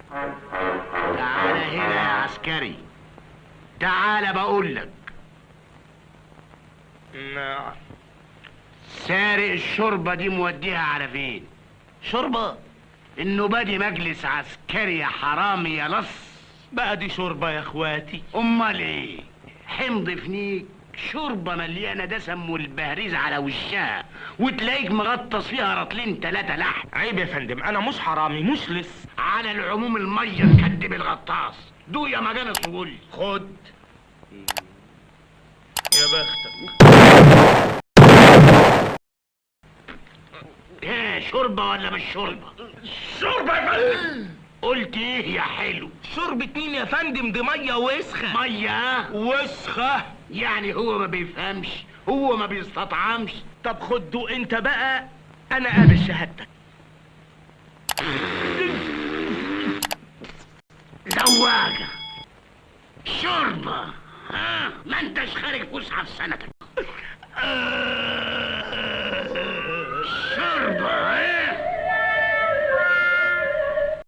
تعال هنا يا عسكري، تعال بقول لك. نعم. سارق الشوربه دي موديها على فين؟ شوربه؟ النوبه دي مجلس عسكري يا حرامي يا لص. بقى دي شوربه يا اخواتي؟ امال ايه؟ حمض فنيك، شوربه مليانه دسم والبهريز على وشها، وتلاقيك مغطس فيها رطلين 3 لحم. عيب يا فندم، انا مش حرامي، مش لص. على العموم الميه تكدب الغطاس. دوق يا مجانس وقول. خد يا بختك. ايه، شوربه ولا مش شوربه؟ شوربه يا فندم. قلت ايه يا حلو؟ شوربة مين يا فندم؟ دي ميه وسخه. ميه وسخه؟ يعني هو ما بيفهمش، هو ما بيستطعمش. طب خد دوق انت بقى، انا قابل شهادتك. زواجة شوربة. ها، ما انتش خارج فسحة في سنتك.